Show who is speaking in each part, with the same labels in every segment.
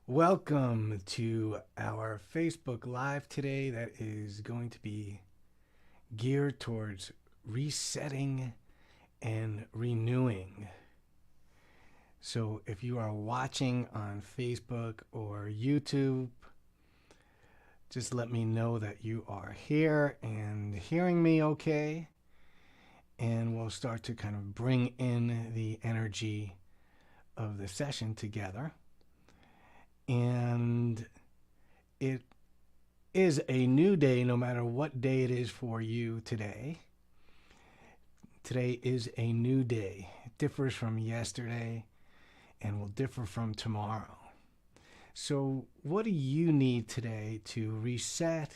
Speaker 1: Welcome to our Facebook Live today that is going to be geared towards resetting and renewing. So if you are watching on Facebook or YouTube, just let me know that you are here and hearing me okay. And we'll start to kind of bring in the energy of the session together. And it is a new day no matter what day it is for you today. Today is a new day. It differs from yesterday and will differ from tomorrow. So, what do you need today to reset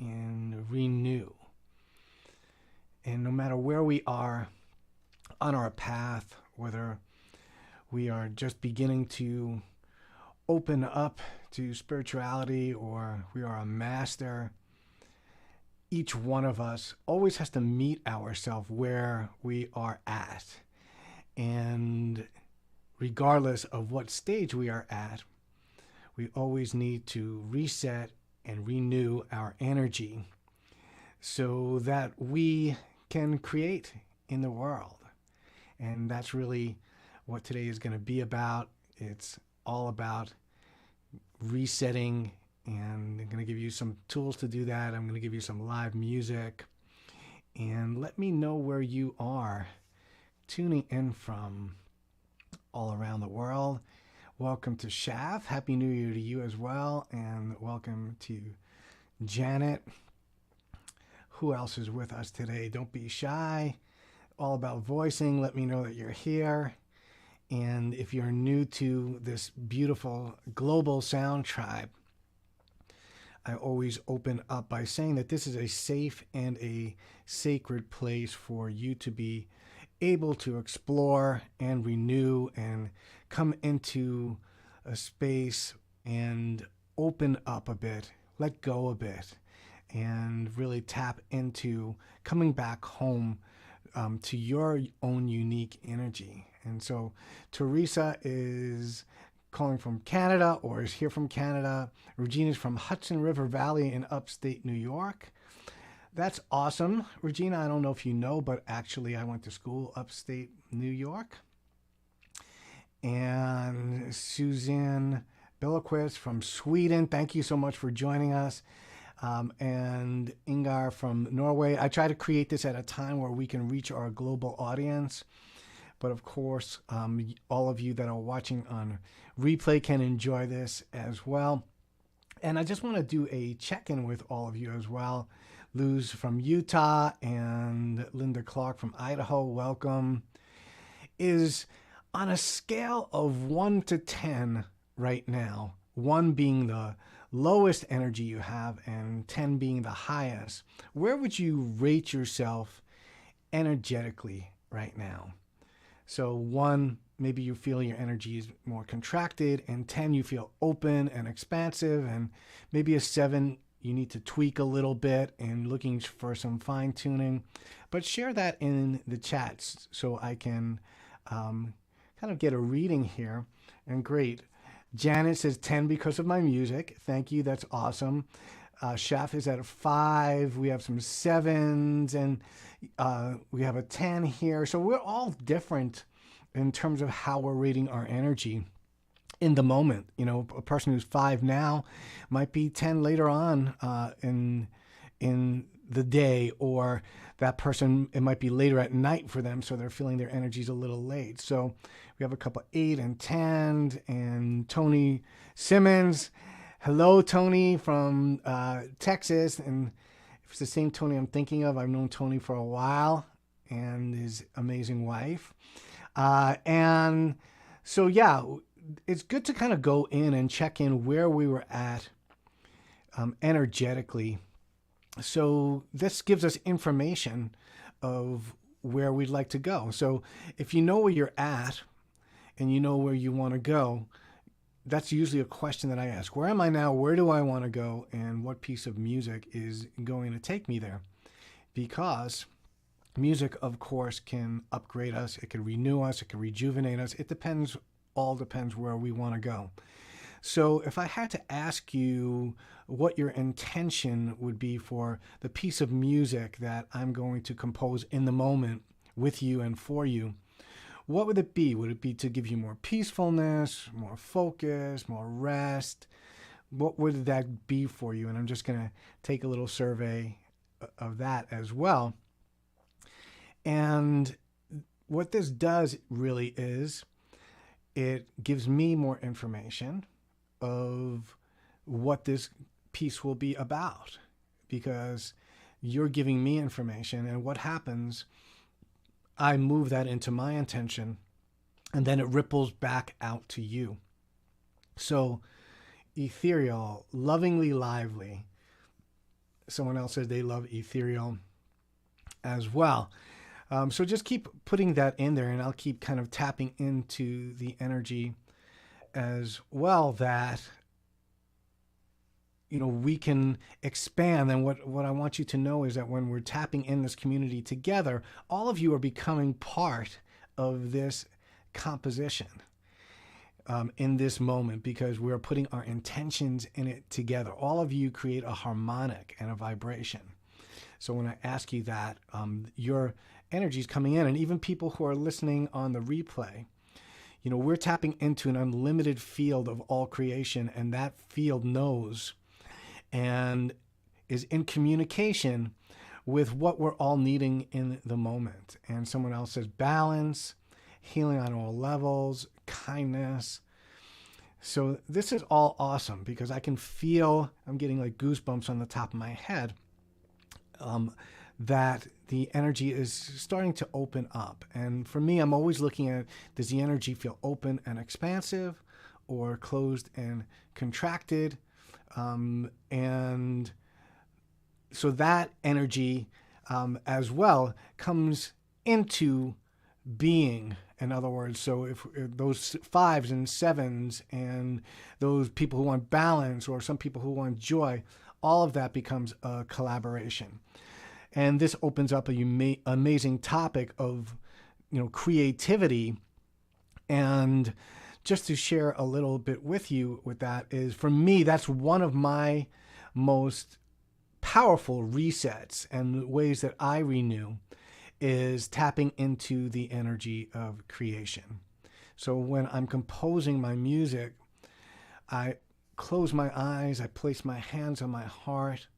Speaker 1: and renew? And no matter where we are on our path, whether we are just beginning to open up to spirituality or we are a master, each one of us always has to meet ourselves where we are at. And regardless of what stage we are at, we always need to reset and renew our energy so that we can create in the world. And that's really what today is going to be about. It's all about resetting, and I'm going to give you some tools to do that. I'm going to give you some live music, and let me know where you are tuning in from all around the world. Welcome to Shaf. Happy New Year to you as well, and welcome to Janet. Who else is with us today? Don't be shy. All about voicing. Let me know that you're here. And if you're new to this beautiful global sound tribe, I always open up by saying that this is a safe and a sacred place for you to be able to explore and renew and come into a space and open up a bit, let go a bit, and really tap into coming back home to your own unique energy. And so Teresa is calling from Canada or is here from Canada. Regina's from Hudson River Valley in upstate New York. That's awesome. Regina, I don't know if you know, but actually I went to school upstate New York. And Suzanne Billiquist from Sweden, thank you so much for joining us. And Ingar from Norway. I try to create this at a time where we can reach our global audience. But of course, all of you that are watching on replay can enjoy this as well. And I just want to do a check-in with all of you as well. Luz from Utah and Linda Clark from Idaho, welcome. Is on a scale of 1 to 10 right now, 1 being the lowest energy you have and 10 being the highest, where would you rate yourself energetically right now? So 1, maybe you feel your energy is more contracted, and 10, you feel open and expansive, and maybe a 7, you need to tweak a little bit and looking for some fine tuning. But share that in the chats so I can kind of get a reading here. And great. Janet says 10 because of my music. Thank you. That's awesome. Chef is at a 5. We have some 7s, and we have a 10 here. So we're all different in terms of how we're rating our energy in the moment. You know, a person who's 5 now might be 10 later on in the day, or that person, it might be later at night for them, so they're feeling their energy's a little late. So we have a couple 8 and 10, and Tony Simmons. Hello, Tony from Texas. And if it's the same Tony I'm thinking of, I've known Tony for a while and his amazing wife. And so, yeah, it's good to kind of go in and check in where we were at energetically. So this gives us information of where we'd like to go. So if you know where you're at and you know where you want to go, that's usually a question that I ask. Where am I now? Where do I want to go? And what piece of music is going to take me there? Because music, of course, can upgrade us. It can renew us. It can rejuvenate us. It all depends where we want to go. So if I had to ask you what your intention would be for the piece of music that I'm going to compose in the moment with you and for you, what would it be? Would it be to give you more peacefulness, more focus, more rest? What would that be for you? And I'm just going to take a little survey of that as well. And what this does really is it gives me more information of what this piece will be about, because you're giving me information, and what happens, I move that into my intention, and then it ripples back out to you. So ethereal, lovingly lively. Someone else says they love ethereal as well. So just keep putting that in there, and I'll keep kind of tapping into the energy as well, that we can expand. And what I want you to know is that when we're tapping in this community together, all of you are becoming part of this composition in this moment, because we're putting our intentions in it together. All of you create a harmonic and a vibration. So when I ask you that, your energy is coming in, and even people who are listening on the replay, we're tapping into an unlimited field of all creation, and that field knows and is in communication with what we're all needing in the moment. And someone else says balance, healing on all levels, kindness. So this is all awesome, because I can feel, I'm getting like goosebumps on the top of my head, that the energy is starting to open up. And for me, I'm always looking at, does the energy feel open and expansive, or closed and contracted? And so that energy as well comes into being. In other words, so if those 5s and 7s and those people who want balance, or some people who want joy, all of that becomes a collaboration. And this opens up an amazing topic of, creativity. And just to share a little bit with you with that is, for me, that's one of my most powerful resets and ways that I renew, is tapping into the energy of creation. So when I'm composing my music, I close my eyes, I place my hands on my heart,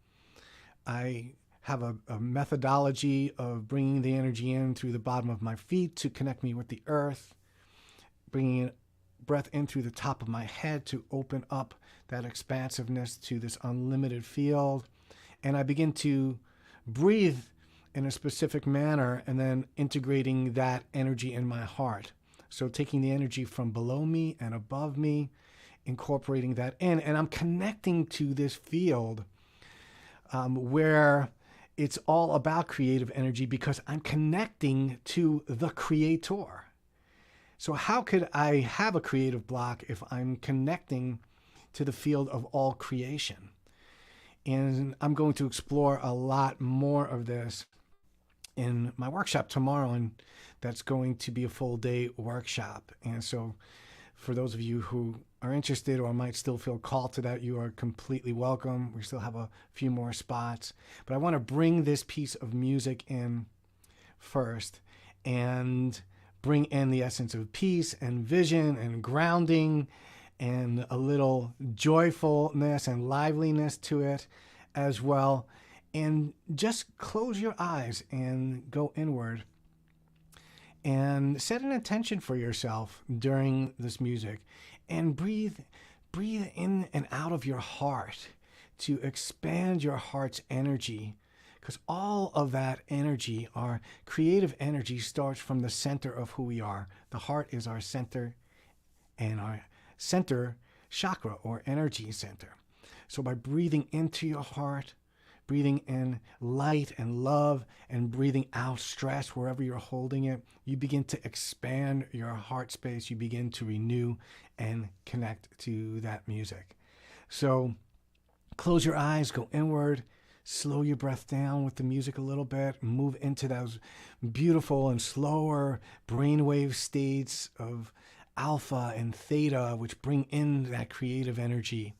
Speaker 1: I have a methodology of bringing the energy in through the bottom of my feet to connect me with the earth, bringing breath in through the top of my head to open up that expansiveness to this unlimited field. And I begin to breathe in a specific manner, and then integrating that energy in my heart. So taking the energy from below me and above me, incorporating that in, and I'm connecting to this field where it's all about creative energy, because I'm connecting to the creator. So how could I have a creative block if I'm connecting to the field of all creation? And I'm going to explore a lot more of this in my workshop tomorrow, and that's going to be a full day workshop. And so for those of you who are interested or might still feel called to that, you are completely welcome. We still have a few more spots, but I want to bring this piece of music in first and bring in the essence of peace and vision and grounding and a little joyfulness and liveliness to it as well. And just close your eyes and go inward and set an intention for yourself during this music, and breathe in and out of your heart to expand your heart's energy, because all of that energy, our creative energy, starts from the center of who we are. The heart is our center, and our center chakra or energy center. So by breathing into your heart, breathing in light and love, and breathing out stress wherever you're holding it, you begin to expand your heart space. You begin to renew and connect to that music. So close your eyes, go inward, slow your breath down with the music a little bit, move into those beautiful and slower brainwave states of alpha and theta, which bring in that creative energy,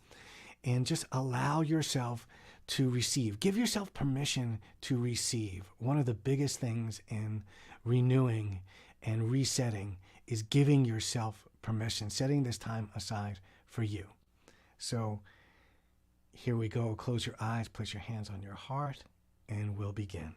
Speaker 1: and just allow yourself to receive. Give yourself permission to receive. One of the biggest things in renewing and resetting is giving yourself permission, setting this time aside for you. So here we go. Close your eyes, place your hands on your heart, and we'll begin.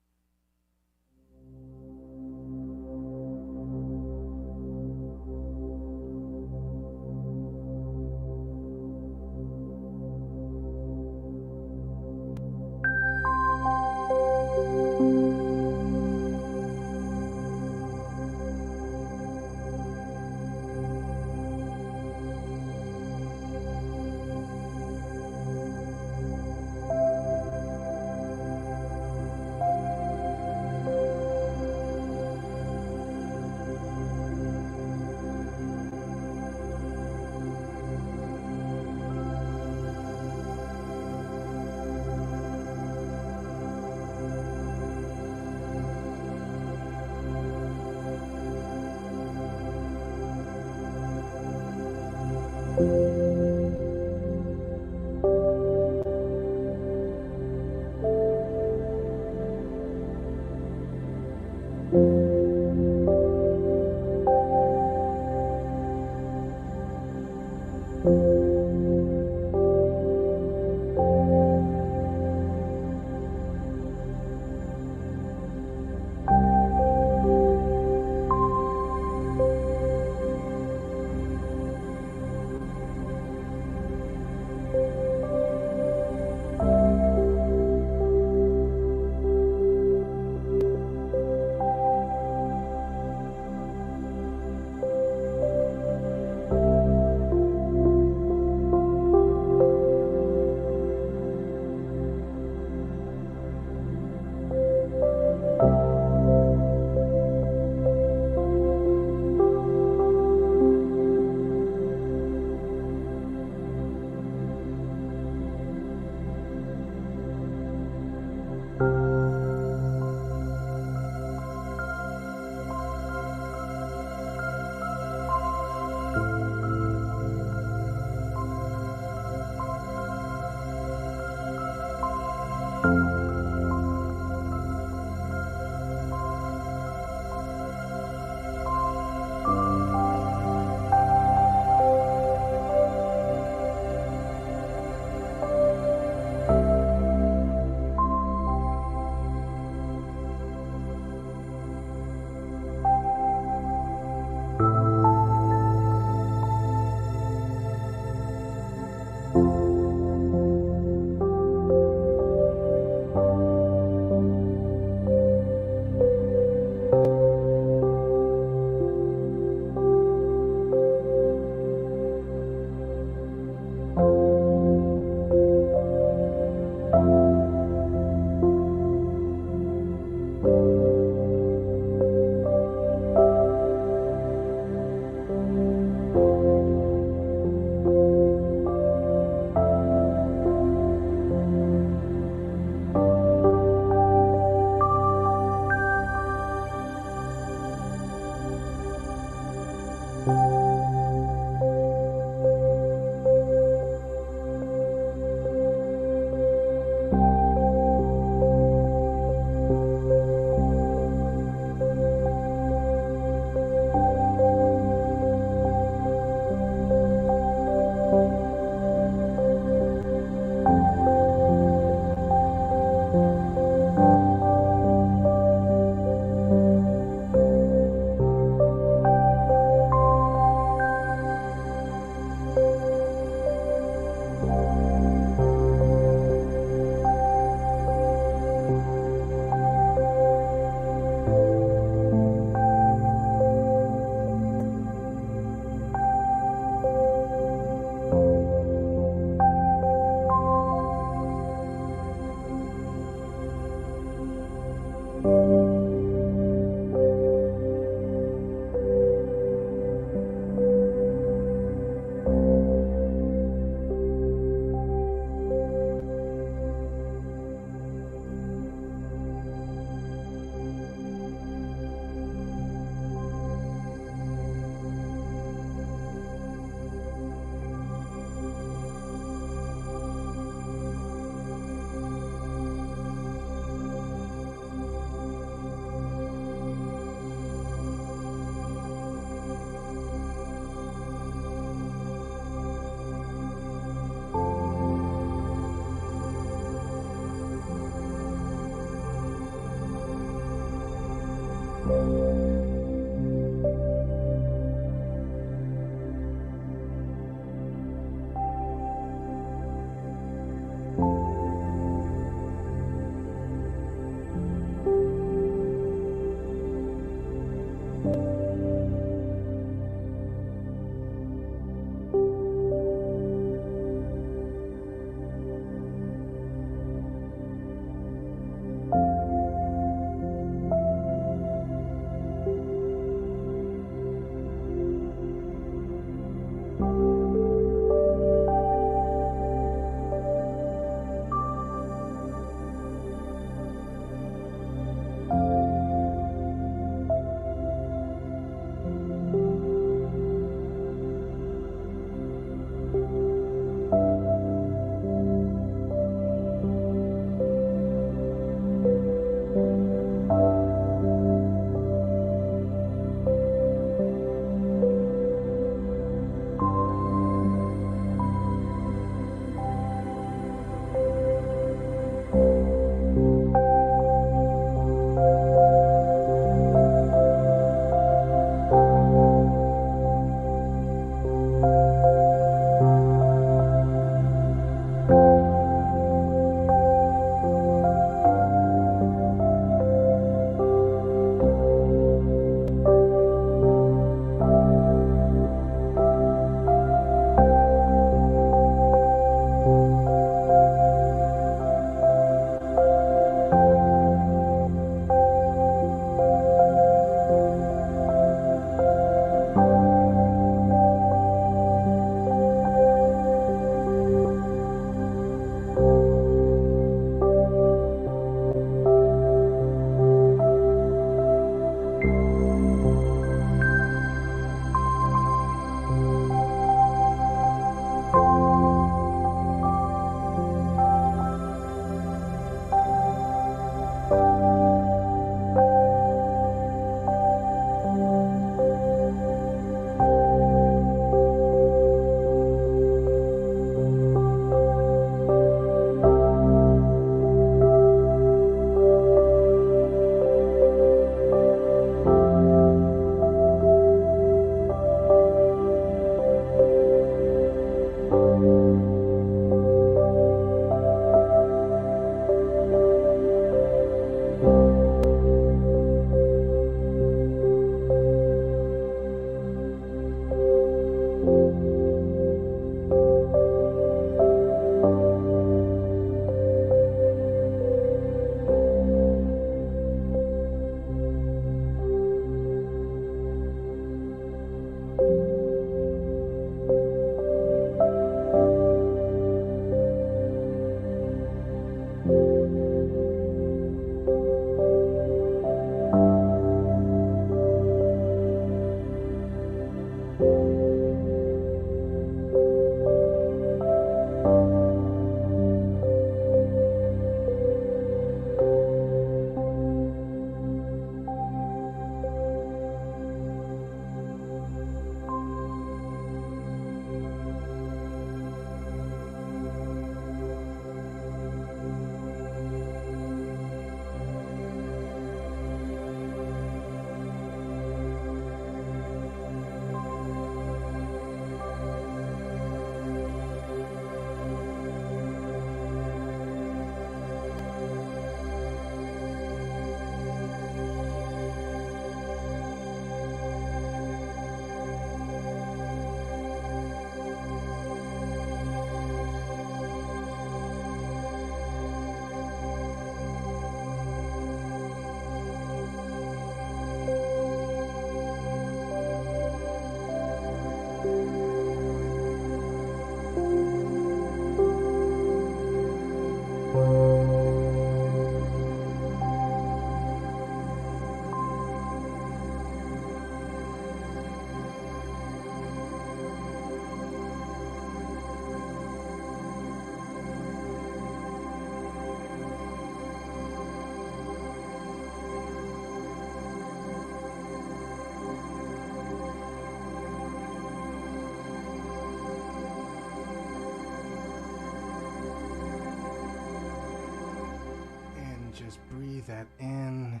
Speaker 1: And just breathe that in,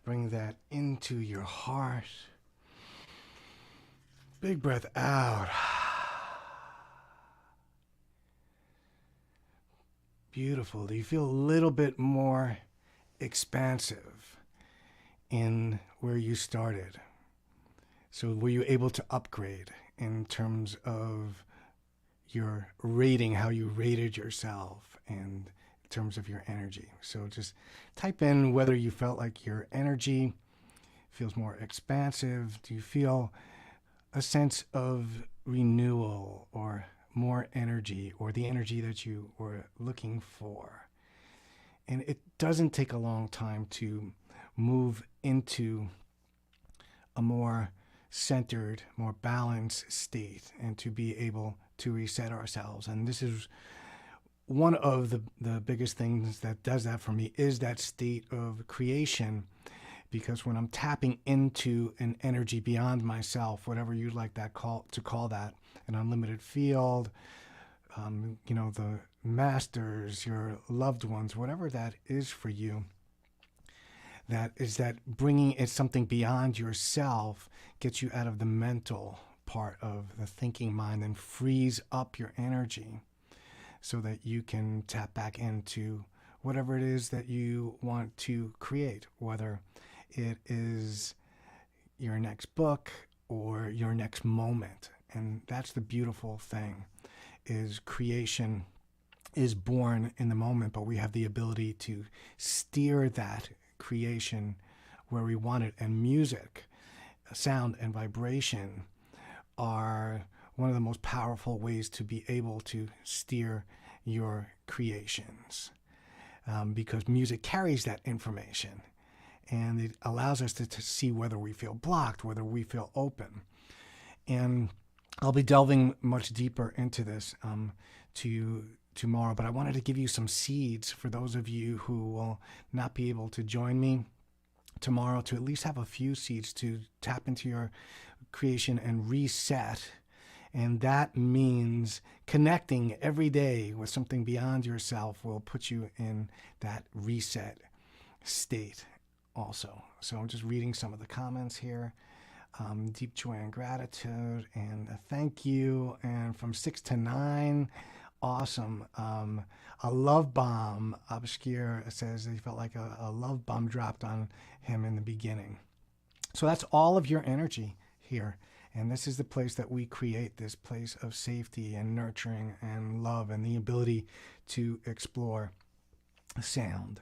Speaker 1: bring that into your heart. Big breath out. Beautiful. Do you feel a little bit more expansive in where you started? So were you able to upgrade in terms of your rating, how you rated yourself, and in terms of your energy? So just type in whether you felt like your energy feels more expansive. Do you feel a sense of renewal or more energy, or the energy that you were looking for? And it doesn't take a long time to move into a more centered, more balanced state and to be able to reset ourselves. And this is one of the biggest things that does that for me, is that state of creation. Because when I'm tapping into an energy beyond myself, whatever you'd like that to call that, an unlimited field, the masters, your loved ones, whatever that is for you, that is that bringing it something beyond yourself, gets you out of the mental part of the thinking mind and frees up your energy so that you can tap back into whatever it is that you want to create, whether it is your next book or your next moment. And that's the beautiful thing, is creation is born in the moment, but we have the ability to steer that creation where we want it. And music, sound, and vibration are one of the most powerful ways to be able to steer your creations, because music carries that information. And it allows us to see whether we feel blocked, whether we feel open. And I'll be delving much deeper into this tomorrow, but I wanted to give you some seeds for those of you who will not be able to join me tomorrow, to at least have a few seeds to tap into your creation and reset. And that means connecting every day with something beyond yourself will put you in that reset state also. So I'm just reading some of the comments here. Deep joy and gratitude, and a thank you. And from 6 to 9, awesome. A love bomb. Obscure says he felt like a love bomb dropped on him in the beginning. So that's all of your energy here. And this is the place that we create, this place of safety and nurturing and love, and the ability to explore sound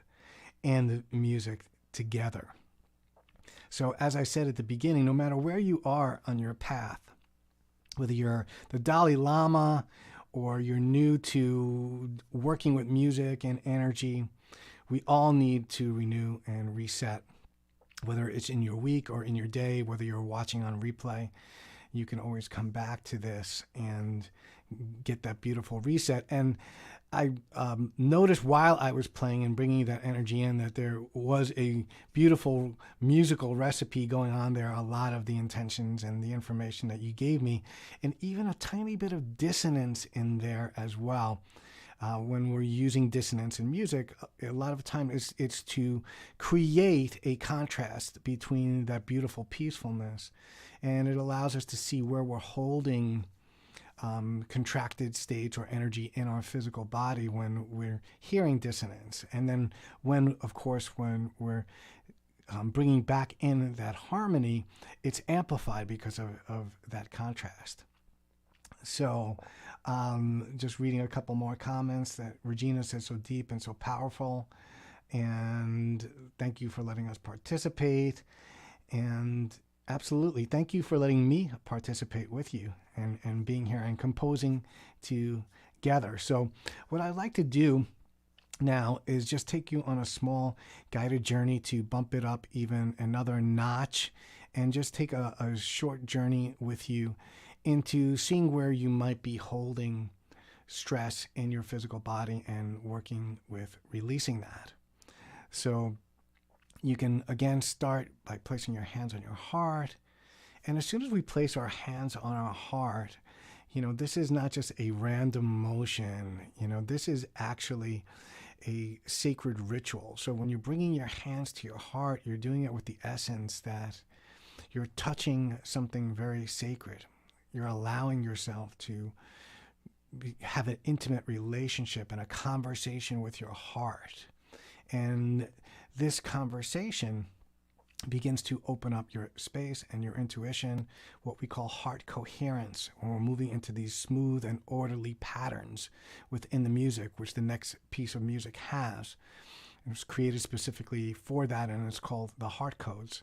Speaker 1: and the music together. So as I said at the beginning, no matter where you are on your path, whether you're the Dalai Lama or you're new to working with music and energy, we all need to renew and reset. Whether it's in your week or in your day, whether you're watching on replay, you can always come back to this and get that beautiful reset. And I noticed while I was playing and bringing that energy in that there was a beautiful musical recipe going on there, a lot of the intentions and the information that you gave me, and even a tiny bit of dissonance in there as well. When we're using dissonance in music, a lot of the time it's to create a contrast between that beautiful peacefulness, and it allows us to see where we're holding contracted states or energy in our physical body when we're hearing dissonance. And then when we're bringing back in that harmony, it's amplified because of that contrast. So just reading a couple more comments that Regina says, so deep and so powerful. And thank you for letting us participate. And absolutely, thank you for letting me participate with you and being here and composing together. So what I'd like to do now is just take you on a small guided journey to bump it up even another notch, and just take a short journey with you into seeing where you might be holding stress in your physical body and working with releasing that. So you can again start by placing your hands on your heart. And as soon as we place our hands on our heart, this is not just a random motion. This is actually a sacred ritual. So when you're bringing your hands to your heart, you're doing it with the essence that you're touching something very sacred. You're allowing yourself to have an intimate relationship and a conversation with your heart. And this conversation begins to open up your space and your intuition, what we call heart coherence, when we're moving into these smooth and orderly patterns within the music, which the next piece of music has. It was created specifically for that, and it's called the heart codes.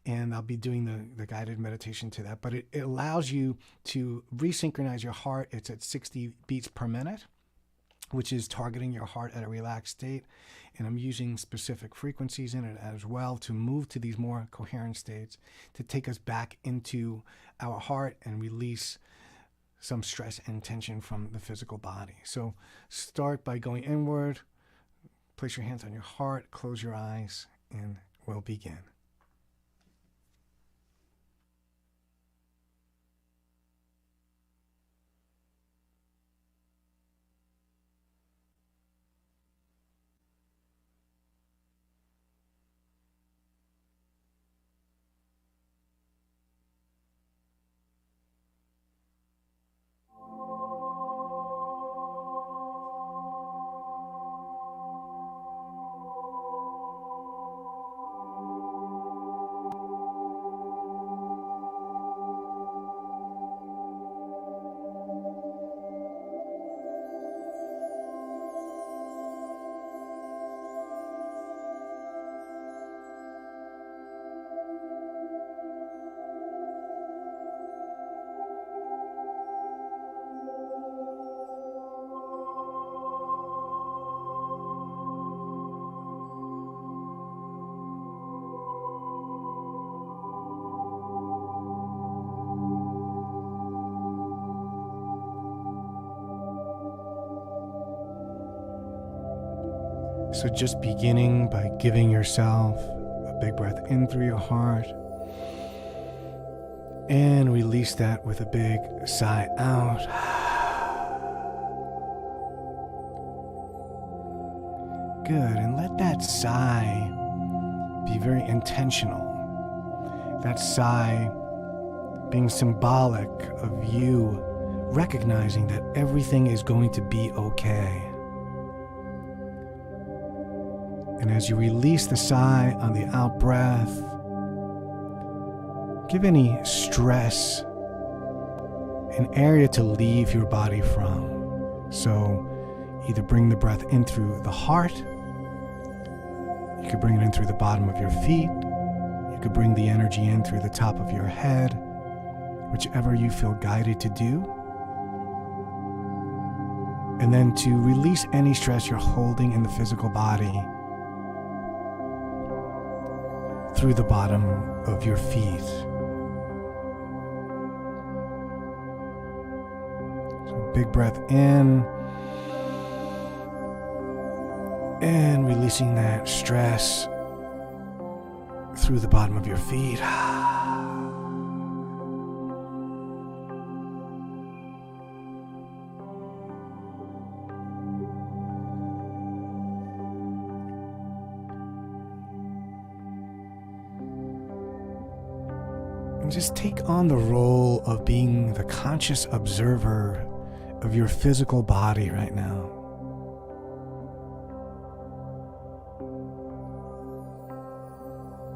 Speaker 1: And I'll be doing the guided meditation to that. But it allows you to resynchronize your heart. It's at 60 beats per minute, which is targeting your heart at a relaxed state. And I'm using specific frequencies in it as well to move to these more coherent states, to take us back into our heart and release some stress and tension from the physical body. So start by going inward, place your hands on your heart, close your eyes, and we'll begin. So just beginning by giving yourself a big breath in through your heart and release that with a big sigh out. Good, and let that sigh be very intentional. That sigh being symbolic of you recognizing that everything is going to be okay. And as you release the sigh on the out breath, give any stress an area to leave your body from. So either bring the breath in through the heart, you could bring it in through the bottom of your feet, you could bring the energy in through the top of your head, whichever you feel guided to do. And then to release any stress you're holding in the physical body through the bottom of your feet. So big breath in and releasing that stress through the bottom of your feet. And just take on the role of being the conscious observer of your physical body right now.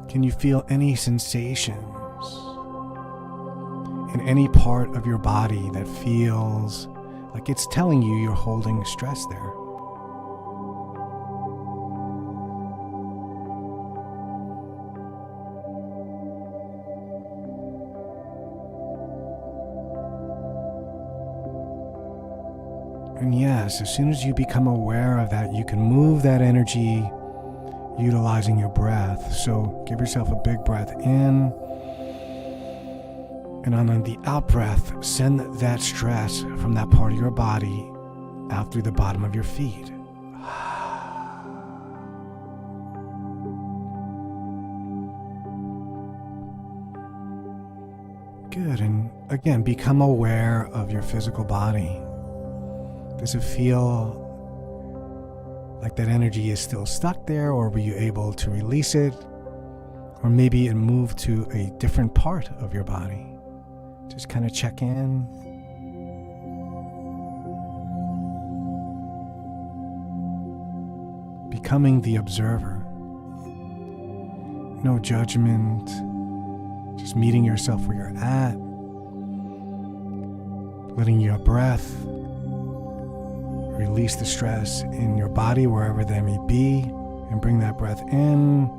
Speaker 1: Can you feel any sensations in any part of your body that feels like it's telling you you're holding stress there? And yes, as soon as you become aware of that, you can move that energy utilizing your breath. So give yourself a big breath in, and on the out breath, send that stress from that part of your body out through the bottom of your feet. Good, and again, become aware of your physical body. Does it feel like that energy is still stuck there, or were you able to release it? Or maybe it moved to a different part of your body. Just kind of check in. Becoming the observer. No judgment. Just meeting yourself where you're at. Letting your breath release the stress in your body, wherever that may be, and bring that breath in.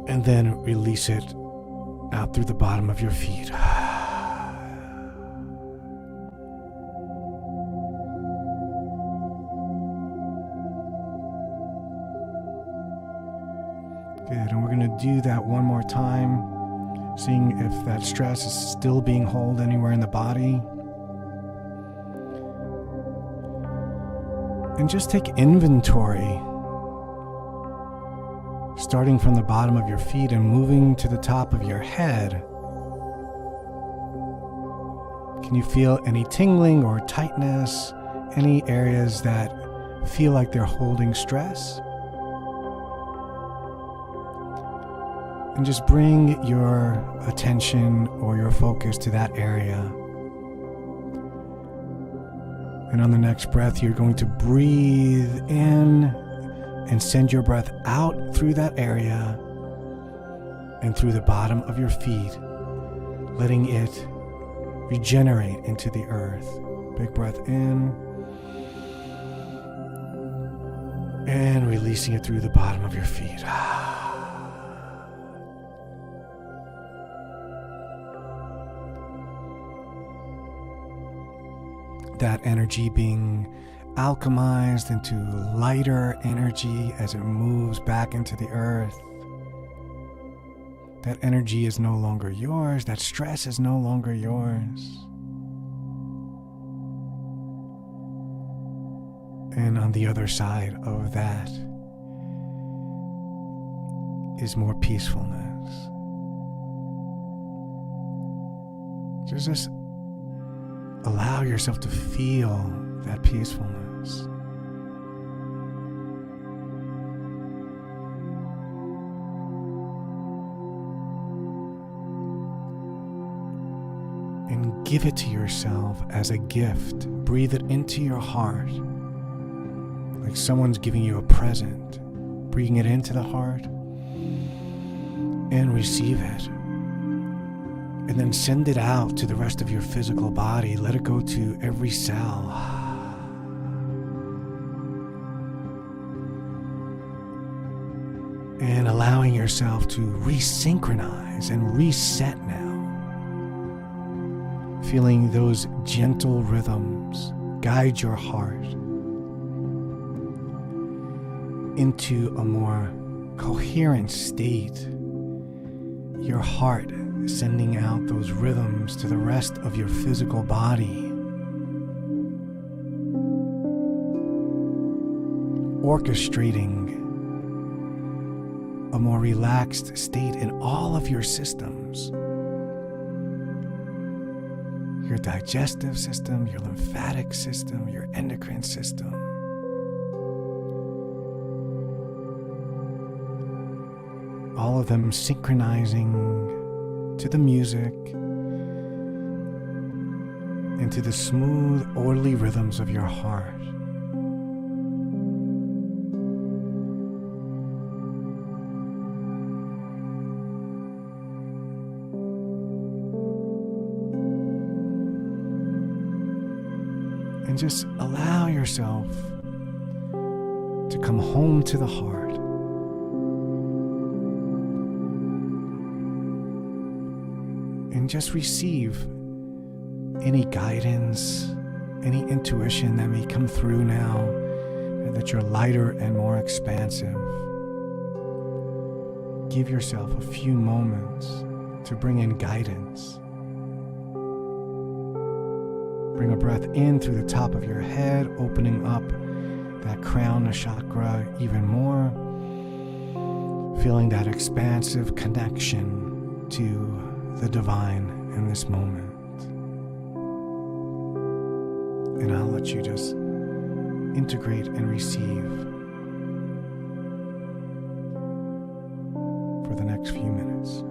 Speaker 1: And then release it out through the bottom of your feet. Good, and we're going to do that one more time, seeing if that stress is still being held anywhere in the body. And just take inventory, starting from the bottom of your feet and moving to the top of your head. Can you feel any tingling or tightness? Any areas that feel like they're holding stress? And just bring your attention or your focus to that area. And on the next breath, you're going to breathe in and send your breath out through that area and through the bottom of your feet, letting it regenerate into the earth. Big breath in and releasing it through the bottom of your feet. That energy being alchemized into lighter energy as it moves back into the earth. That energy is no longer yours. That stress is no longer yours. And on the other side of that is more peacefulness. Just allow yourself to feel that peacefulness. And give it to yourself as a gift. Breathe it into your heart, like someone's giving you a present. Bring it into the heart and receive it. And then send it out to the rest of your physical body. Let it go to every cell. And allowing yourself to resynchronize and reset now. Feeling those gentle rhythms guide your heart into a more coherent state. Your heart sending out those rhythms to the rest of your physical body. Orchestrating a more relaxed state in all of your systems. Your digestive system, your lymphatic system, your endocrine system. All of them synchronizing to the music and to the smooth, orderly rhythms of your heart. And just allow yourself to come home to the heart. And just receive any guidance, any intuition that may come through now, that you're lighter and more expansive. Give yourself a few moments to bring in guidance. Bring a breath in through the top of your head, opening up that crown chakra even more. Feeling that expansive connection to the divine in this moment. And I'll let you just integrate and receive for the next few minutes.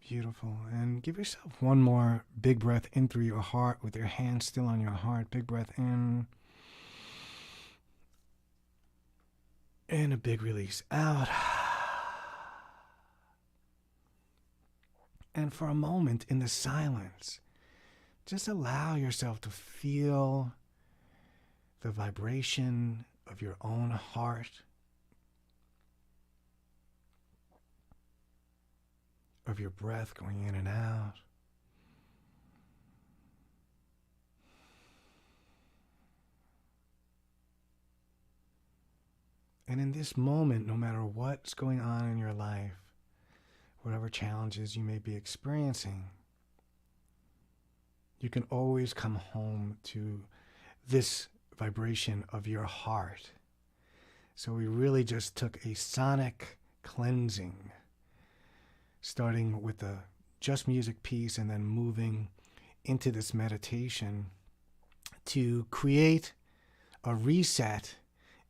Speaker 1: Beautiful. And give yourself one more big breath in through your heart with your hand still on your heart. Big breath in. And a big release out. And for a moment in the silence, just allow yourself to feel the vibration of your own heart, of your breath going in and out. And in this moment, no matter what's going on in your life, whatever challenges you may be experiencing, you can always come home to this vibration of your heart. So we really just took a sonic cleansing, starting with the just music piece and then moving into this meditation to create a reset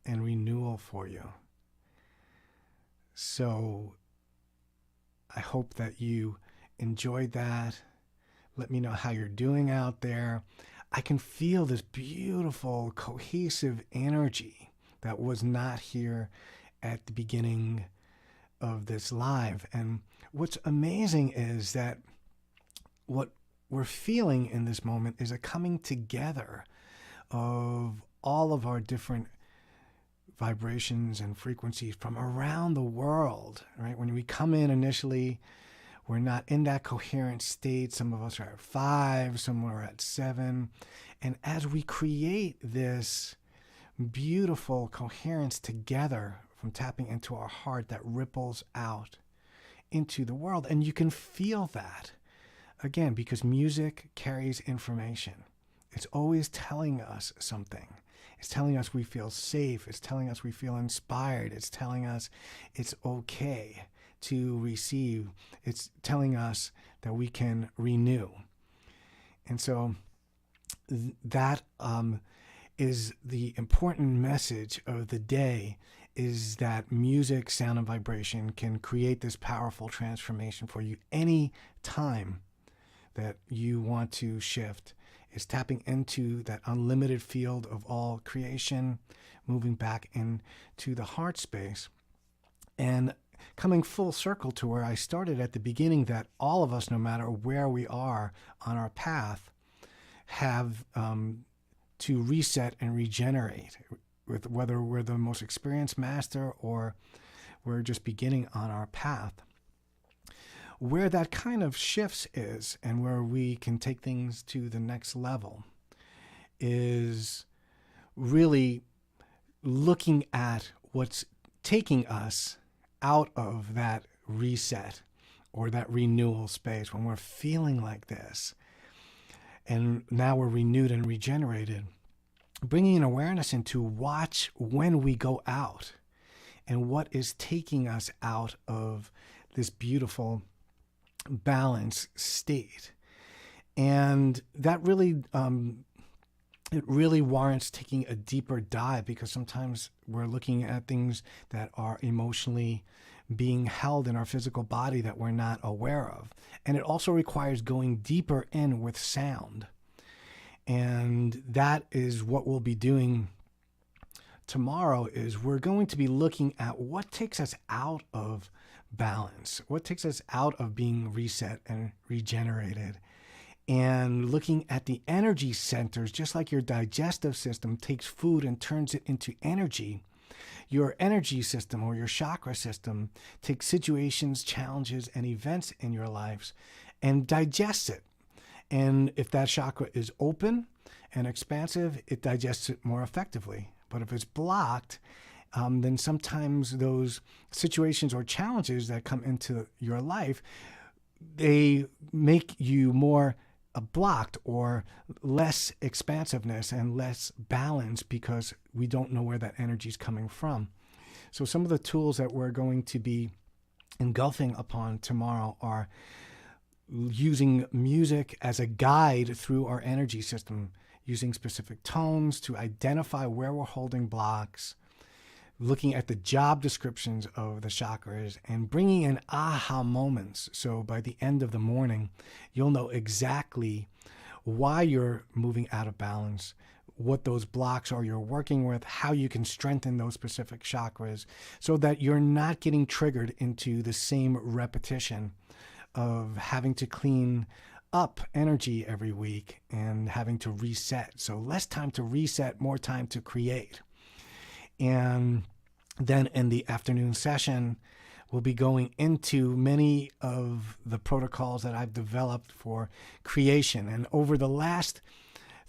Speaker 1: and renewal for you. So I hope that you enjoyed that. Let me know how you're doing out there. I can feel this beautiful, cohesive energy that was not here at the beginning of this live. And what's amazing is that what we're feeling in this moment is a coming together of all of our different vibrations and frequencies from around the world, right? When we come in initially, we're not in that coherent state. Some of us are at 5, some are at 7. And as we create this beautiful coherence together from tapping into our heart, that ripples out into the world. And you can feel that, again, because music carries information. It's always telling us something. It's telling us we feel safe. It's telling us we feel inspired. It's telling us it's okay to receive. It's telling us that we can renew. And so that is the important message of the day, is that music, sound, and vibration can create this powerful transformation for you any time that you want to shift. Is tapping into that unlimited field of all creation, moving back into the heart space, and coming full circle to where I started at the beginning, that all of us, no matter where we are on our path, have to reset and regenerate, with whether we're the most experienced master or we're just beginning on our path. Where that kind of shifts is, and where we can take things to the next level, is really looking at what's taking us out of that reset or that renewal space when we're feeling like this. And now we're renewed and regenerated. Bringing an awareness into watch when we go out and what is taking us out of this beautiful balanced state. And that really it really warrants taking a deeper dive, because sometimes we're looking at things that are emotionally being held in our physical body that we're not aware of. And it also requires going deeper in with sound. And that is what we'll be doing tomorrow. Is we're going to be looking at what takes us out of balance, what takes us out of being reset and regenerated, and looking at the energy centers. Just like your digestive system takes food and turns it into energy, your energy system or your chakra system takes situations, challenges, and events in your lives and digests it. And if that chakra is open and expansive, it digests it more effectively. But if it's blocked, then sometimes those situations or challenges that come into your life, they make you more blocked or less expansiveness and less balance, because we don't know where that energy is coming from. So some of the tools that we're going to be engulfing upon tomorrow are using music as a guide through our energy system, using specific tones to identify where we're holding blocks, looking at the job descriptions of the chakras, and bringing in aha moments. So by the end of the morning, you'll know exactly why you're moving out of balance, what those blocks are you're working with, how you can strengthen those specific chakras so that you're not getting triggered into the same repetition of having to clean up energy every week and having to reset. So less time to reset, more time to create. And then in the afternoon session, we'll be going into many of the protocols that I've developed for creation. And over the last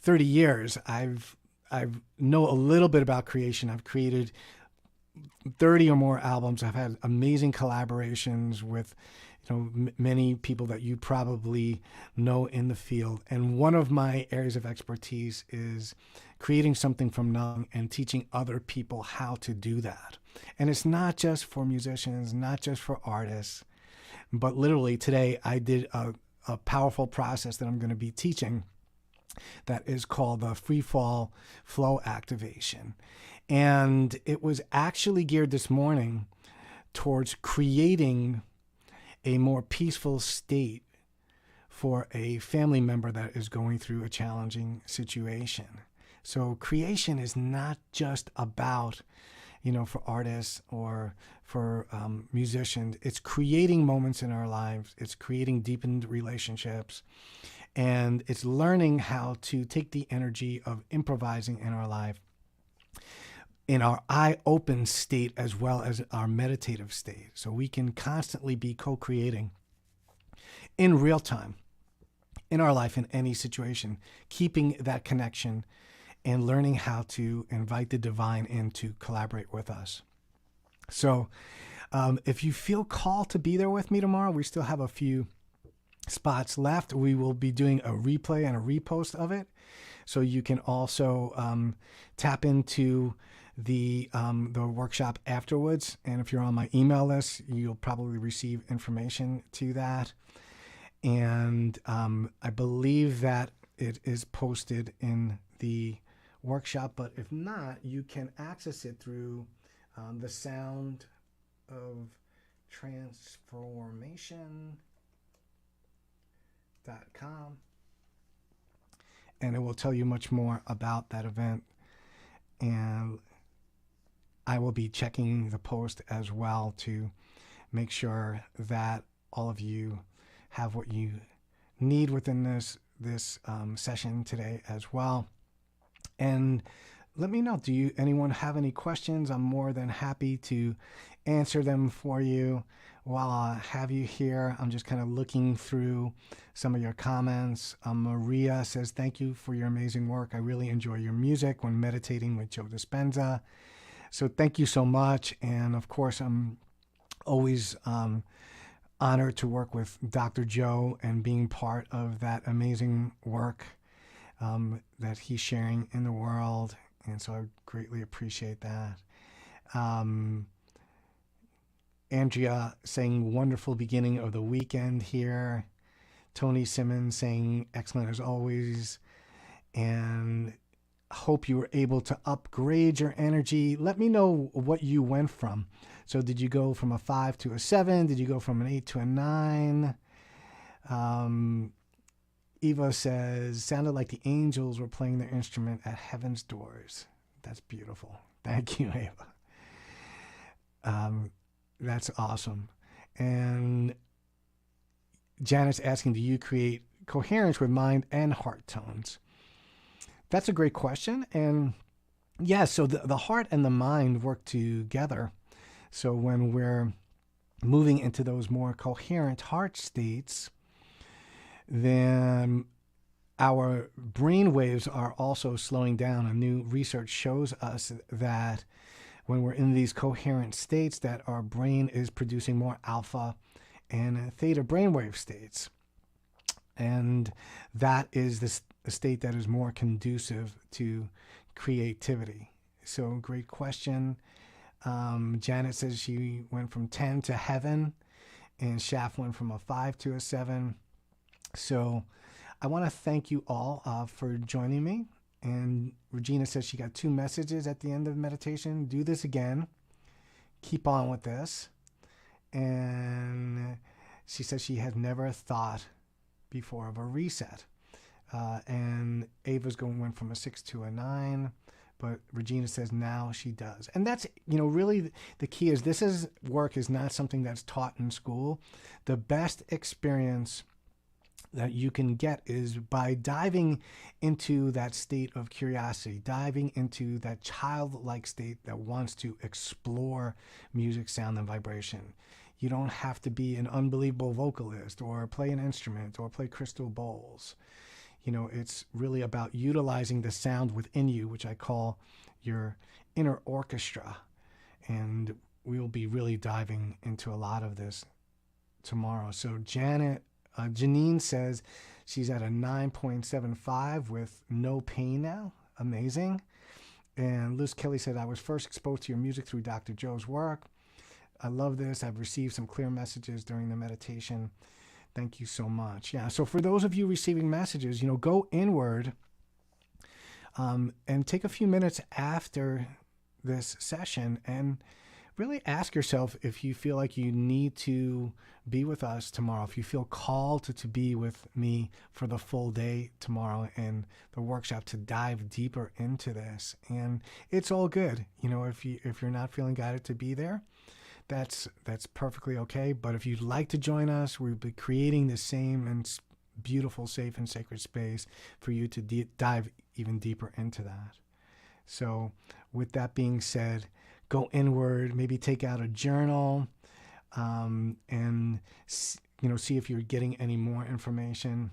Speaker 1: 30 years, I've know a little bit about creation. I've created 30 or more albums. I've had amazing collaborations with many people that you probably know in the field. And one of my areas of expertise is creating something from nothing and teaching other people how to do that. And it's not just for musicians, not just for artists, but literally today I did a powerful process that I'm going to be teaching that is called the free fall flow activation. And it was actually geared this morning towards creating a more peaceful state for a family member that is going through a challenging situation. So creation is not just about, for artists or for musicians. It's creating moments in our lives. It's creating deepened relationships. And it's learning how to take the energy of improvising in our life, in our eye-open state as well as our meditative state. So we can constantly be co-creating in real time in our life in any situation, keeping that connection and learning how to invite the divine in to collaborate with us. So if you feel called to be there with me tomorrow, we still have a few spots left. We will be doing a replay and a repost of it. So you can also tap into the workshop afterwards. And if you're on my email list, you'll probably receive information to that. And I believe that it is posted in the workshop, but if not, you can access it through the Sound of Transformation.com, and it will tell you much more about that event. And I will be checking the post as well to make sure that all of you have what you need within this session today as well. And let me know, do anyone have any questions? I'm more than happy to answer them for you. While I have you here, I'm just kind of looking through some of your comments. Maria says, thank you for your amazing work. I really enjoy your music when meditating with Joe Dispenza. So thank you so much. And of course, I'm always honored to work with Dr. Joe and being part of that amazing work that he's sharing in the world. And so I greatly appreciate that. Andrea saying wonderful beginning of the weekend here. Tony Simmons saying excellent as always. And hope you were able to upgrade your energy. Let me know what you went from. So did you go from a 5 to a 7? Did you go from an 8 to a 9? Eva says, sounded like the angels were playing their instrument at heaven's doors. That's beautiful. Thank you, Eva. That's awesome. And Janet's asking, do you create coherence with mind and heart tones? That's a great question. And yeah, so the heart and the mind work together. So when we're moving into those more coherent heart states, then our brain waves are also slowing down. And new research shows us that when we're in these coherent states, that our brain is producing more alpha and theta brainwave states. And that is the state that is more conducive to creativity. So great question. Janet says she went from 10 to heaven, and Shaf went from a 5 to a 7. So I want to thank you all for joining me. And Regina says she got 2 messages at the end of meditation. Do this again. Keep on with this. And she says she had never thought before of a reset. And Ava's went from a 6 to a 9. But Regina says now she does. And that's, really the key is this work is not something that's taught in school. The best experience that you can get is by diving into that state of curiosity, diving into that childlike state that wants to explore music, sound, and vibration. You don't have to be an unbelievable vocalist or play an instrument or play crystal bowls. It's really about utilizing the sound within you, which I call your inner orchestra. And we'll be really diving into a lot of this tomorrow. So Janine says she's at a 9.75 with no pain now. Amazing. And Liz Kelly said, I was first exposed to your music through Dr. Joe's work. I love this. I've received some clear messages during the meditation. Thank you so much. Yeah. So for those of you receiving messages, go inward and take a few minutes after this session and really ask yourself if you feel like you need to be with us tomorrow, if you feel called to be with me for the full day tomorrow and the workshop to dive deeper into this. And it's all good. If you're not feeling guided to be there, that's perfectly okay. But if you'd like to join us, we'll be creating the same and beautiful, safe, and sacred space for you to dive even deeper into that. So with that being said, go inward, maybe take out a journal, and see if you're getting any more information.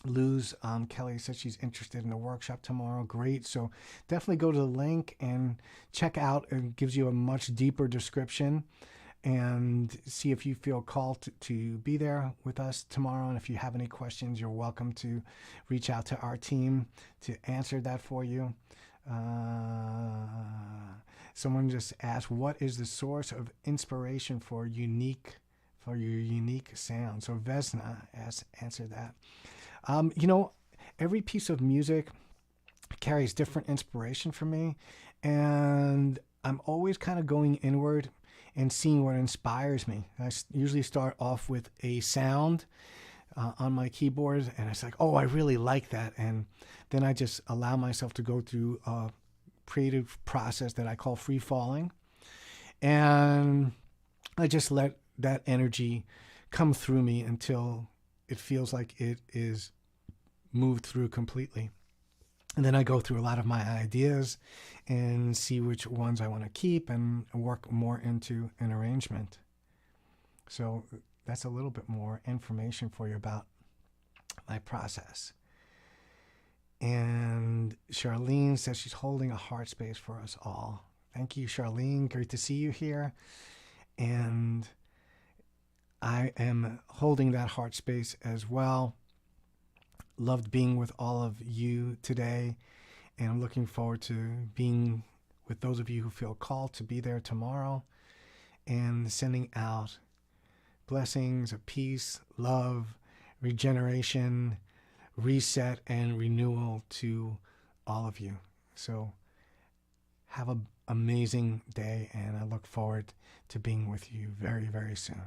Speaker 1: Luz Kelly says she's interested in the workshop tomorrow. Great. So definitely go to the link and check out. It gives you a much deeper description and see if you feel called to be there with us tomorrow. And if you have any questions, you're welcome to reach out to our team to answer that for you. Someone just asked, what is the source of inspiration for your unique sound? So Vesna answered that. Every piece of music carries different inspiration for me, and I'm always kind of going inward and seeing what inspires me. I usually start off with a sound on my keyboard, and it's like, oh, I really like that, and then I just allow myself to go through a creative process that I call free falling, and I just let that energy come through me until it feels like it is moved through completely. And then I go through a lot of my ideas and see which ones I want to keep and work more into an arrangement. So that's a little bit more information for you about my process. And Charlene says she's holding a heart space for us all. Thank you, Charlene. Great to see you here. And I am holding that heart space as well. Loved being with all of you today, and I'm looking forward to being with those of you who feel called to be there tomorrow, and sending out blessings of peace, love, regeneration, reset, and renewal to all of you. So have an amazing day, and I look forward to being with you very, very soon.